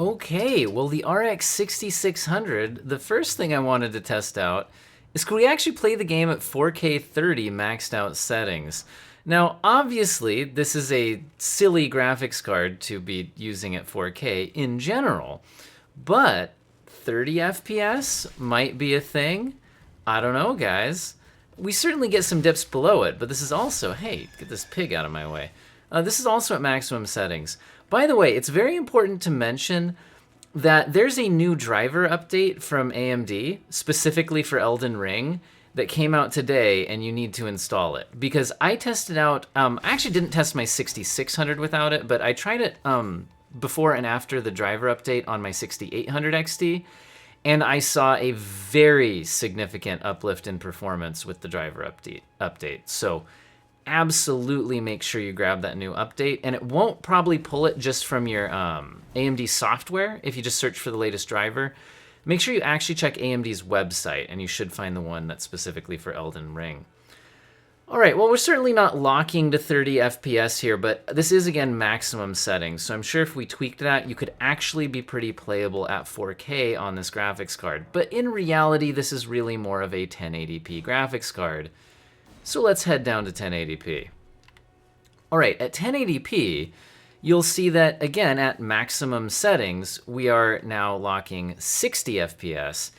Okay, well, the RX6600, the first thing I wanted to test out is could we actually play the game at 4K 30 maxed out settings? Now, obviously, this is a silly graphics card to be using at 4K in general, but 30 FPS might be a thing. I don't know, guys. We certainly get some dips below it, but this is also, hey, get this pig out of my way. This is also at maximum settings. By the way, it's very important to mention that there's a new driver update from AMD, specifically for Elden Ring, that came out today, and you need to install it. Because I tested out, I actually didn't test my 6600 without it, but I tried it before and after the driver update on my 6800 XT, and I saw a very significant uplift in performance with the driver update. So absolutely make sure you grab that new update, and it won't probably pull it just from your AMD software if you just search for the latest driver. Make sure you actually check AMD's website, and you should find the one that's specifically for Elden Ring. All right, well, we're certainly not locking to 30 FPS here, but this is, again, maximum settings, so I'm sure if we tweaked that, you could actually be pretty playable at 4K on this graphics card. But in reality, this is really more of a 1080p graphics card. So let's head down to 1080p. All right, at 1080p, you'll see that, again, at maximum settings, we are now locking 60 FPS.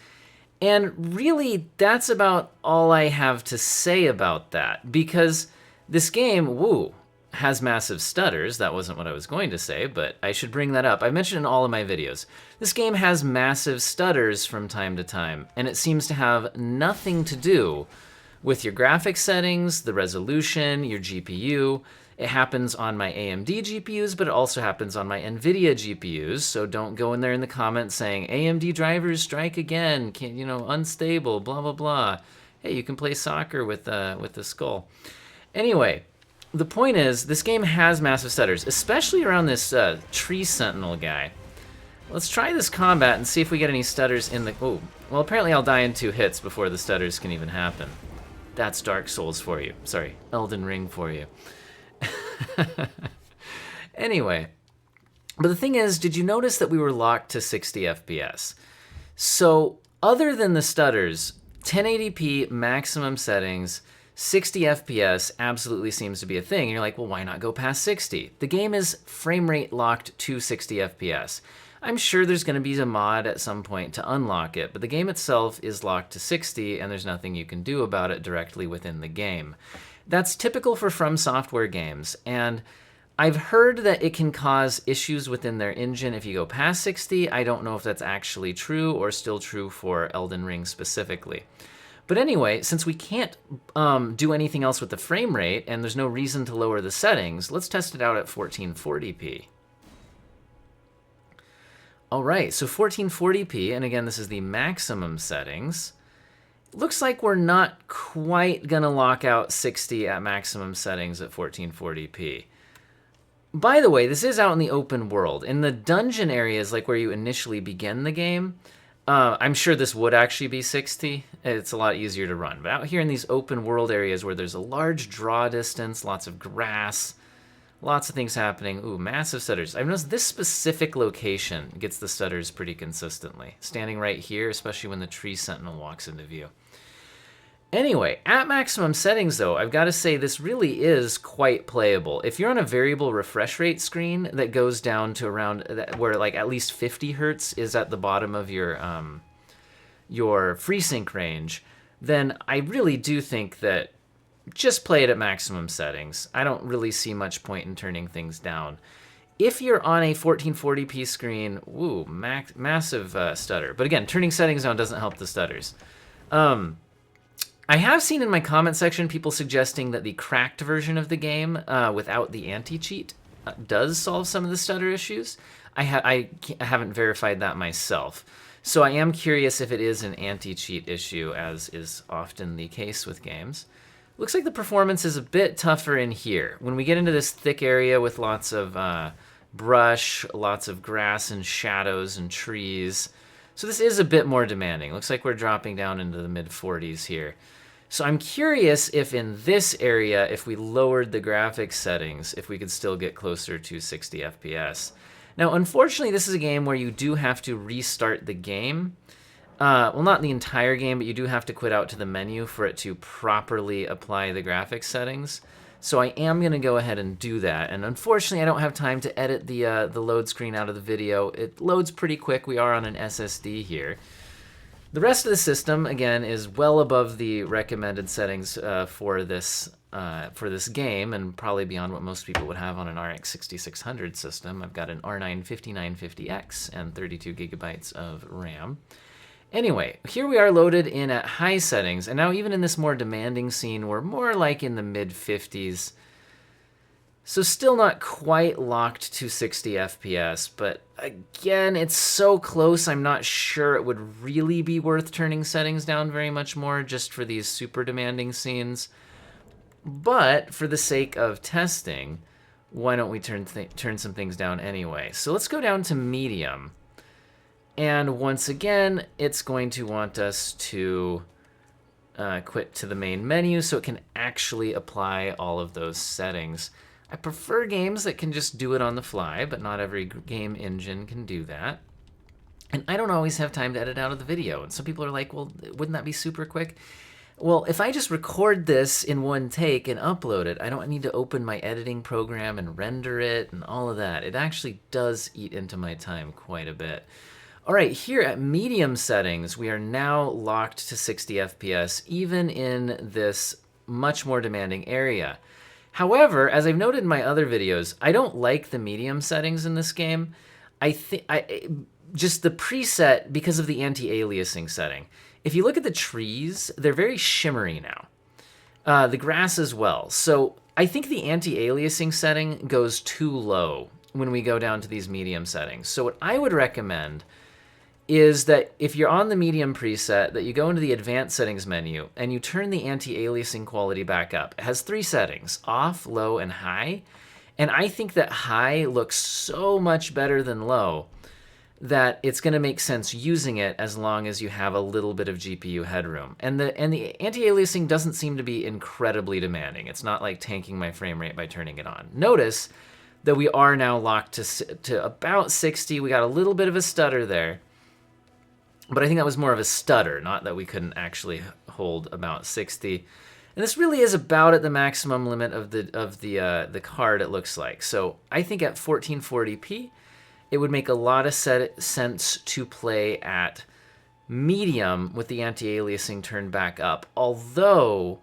And really, that's about all I have to say about that, because this game, woo, has massive stutters. That wasn't what I was going to say, but I should bring that up. I mentioned in all of my videos. This game has massive stutters from time to time, and it seems to have nothing to do with your graphics settings, the resolution, your GPU. It happens on my AMD GPUs, but it also happens on my NVIDIA GPUs, so don't go in there in the comments saying, AMD drivers strike again, can't, unstable, blah, blah, blah. Hey, you can play soccer with the skull. Anyway, the point is, this game has massive stutters, especially around this tree sentinel guy. Let's try this combat and see if we get any stutters in the... Oh, well, apparently I'll die in 2 hits before the stutters can even happen. That's Dark Souls for you. Sorry, Elden Ring for you. Anyway, but the thing is, did you notice that we were locked to 60 FPS? So other than the stutters, 1080p maximum settings, 60 FPS absolutely seems to be a thing. And you're like, well, why not go past 60? The game is frame rate locked to 60 FPS. I'm sure there's going to be a mod at some point to unlock it, but the game itself is locked to 60, and there's nothing you can do about it directly within the game. That's typical for From Software games, and I've heard that it can cause issues within their engine if you go past 60. I don't know if that's actually true or still true for Elden Ring specifically. But anyway, since we can't do anything else with the frame rate, and there's no reason to lower the settings, let's test it out at 1440p. All right, so 1440p, and again, this is the maximum settings. Looks like we're not quite gonna lock out 60 at maximum settings at 1440p. By the way, this is out in the open world. In the dungeon areas, like where you initially begin the game, I'm sure this would actually be 60. It's a lot easier to run. But out here in these open world areas where there's a large draw distance, lots of grass, lots of things happening. Ooh, massive stutters. I've noticed this specific location gets the stutters pretty consistently. Standing right here, especially when the tree sentinel walks into view. Anyway, at maximum settings though, I've got to say this really is quite playable. If you're on a variable refresh rate screen that goes down to around, where like at least 50 hertz is at the bottom of your FreeSync range, then I really do think that just play it at maximum settings. I don't really see much point in turning things down. If you're on a 1440p screen, woo, massive stutter. But again, turning settings down doesn't help the stutters. I have seen in my comment section people suggesting that the cracked version of the game without the anti-cheat does solve some of the stutter issues. I haven't verified that myself. So I am curious if it is an anti-cheat issue, as is often the case with games. Looks like the performance is a bit tougher in here. When we get into this thick area with lots of brush, lots of grass and shadows and trees. So this is a bit more demanding. Looks like we're dropping down into the mid-40s here. So I'm curious if in this area, if we lowered the graphics settings, if we could still get closer to 60 FPS. Now, unfortunately, this is a game where you do have to restart the game. Well, not the entire game, but you do have to quit out to the menu for it to properly apply the graphics settings. So I am going to go ahead and do that. And unfortunately, I don't have time to edit the load screen out of the video. It loads pretty quick. We are on an SSD here. The rest of the system, again, is well above the recommended settings for this game, and probably beyond what most people would have on an RX6600 system. I've got an R9 5950X and 32 gigabytes of RAM. Anyway, here we are loaded in at high settings, and now even in this more demanding scene, we're more like in the mid-50s. So still not quite locked to 60 FPS, but again, it's so close, I'm not sure it would really be worth turning settings down very much more just for these super demanding scenes. But for the sake of testing, why don't we turn some things down anyway? So let's go down to medium. And once again, it's going to want us to quit to the main menu so it can actually apply all of those settings. I prefer games that can just do it on the fly, but not every game engine can do that. And I don't always have time to edit out of the video. And some people are like, well, wouldn't that be super quick? Well, if I just record this in one take and upload it, I don't need to open my editing program and render it and all of that. It actually does eat into my time quite a bit. All right, here at medium settings, we are now locked to 60 FPS, even in this much more demanding area. However, as I've noted in my other videos, I don't like the medium settings in this game. Just the preset because of the anti-aliasing setting. If you look at the trees, they're very shimmery now. The grass as well. So I think the anti-aliasing setting goes too low when we go down to these medium settings. So what I would recommend is that if you're on the medium preset, that you go into the advanced settings menu and you turn the anti-aliasing quality back up. It has 3 settings, off, low, and high. And I think that high looks so much better than low that it's going to make sense using it as long as you have a little bit of GPU headroom. And the anti-aliasing doesn't seem to be incredibly demanding. It's not like tanking my frame rate by turning it on. Notice that we are now locked to about 60. We got a little bit of a stutter there. But I think that was more of a stutter, not that we couldn't actually hold about 60. And this really is about at the maximum limit of the card, it looks like. So I think at 1440p, it would make a lot of sense to play at medium with the anti-aliasing turned back up. Although,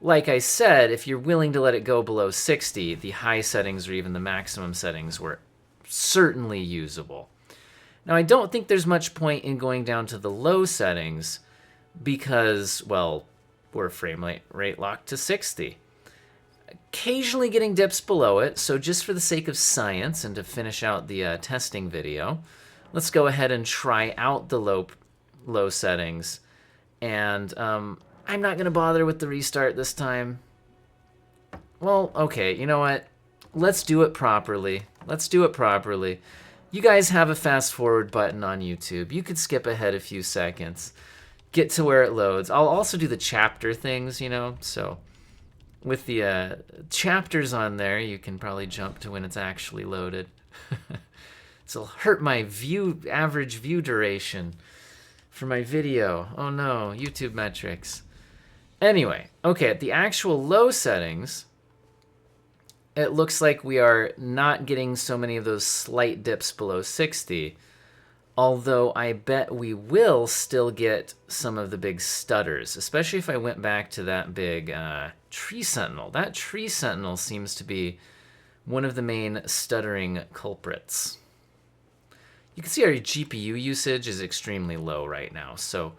like I said, if you're willing to let it go below 60, the high settings or even the maximum settings were certainly usable. Now, I don't think there's much point in going down to the low settings because, well, we're frame rate locked to 60. Occasionally getting dips below it, so just for the sake of science and to finish out the testing video, let's go ahead and try out the low settings. And I'm not going to bother with the restart this time. Well, okay, you know what? Let's do it properly. Let's do it properly. You guys have a fast forward button on YouTube. You could skip ahead a few seconds, get to where it loads. I'll also do the chapter things, you know, so with the chapters on there, you can probably jump to when it's actually loaded. This'll hurt my average view duration for my video. Oh no, YouTube metrics. Anyway, okay, at the actual low settings, it looks like we are not getting so many of those slight dips below 60, although I bet we will still get some of the big stutters, especially if I went back to that big tree sentinel. That tree sentinel seems to be one of the main stuttering culprits. You can see our GPU usage is extremely low right now, so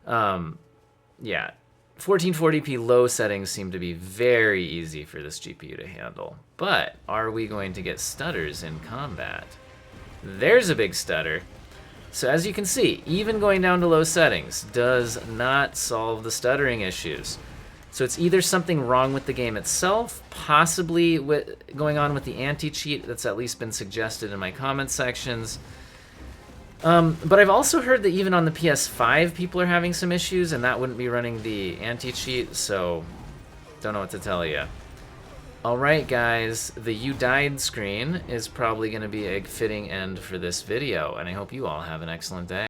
yeah. 1440p low settings seem to be very easy for this GPU to handle. But are we going to get stutters in combat? There's a big stutter. So as you can see, even going down to low settings does not solve the stuttering issues. So it's either something wrong with the game itself, possibly going on with the anti-cheat that's at least been suggested in my comment sections. But I've also heard that even on the PS5, people are having some issues, and that wouldn't be running the anti-cheat, so don't know what to tell you. All right, guys, the "you died" screen is probably going to be a fitting end for this video, and I hope you all have an excellent day.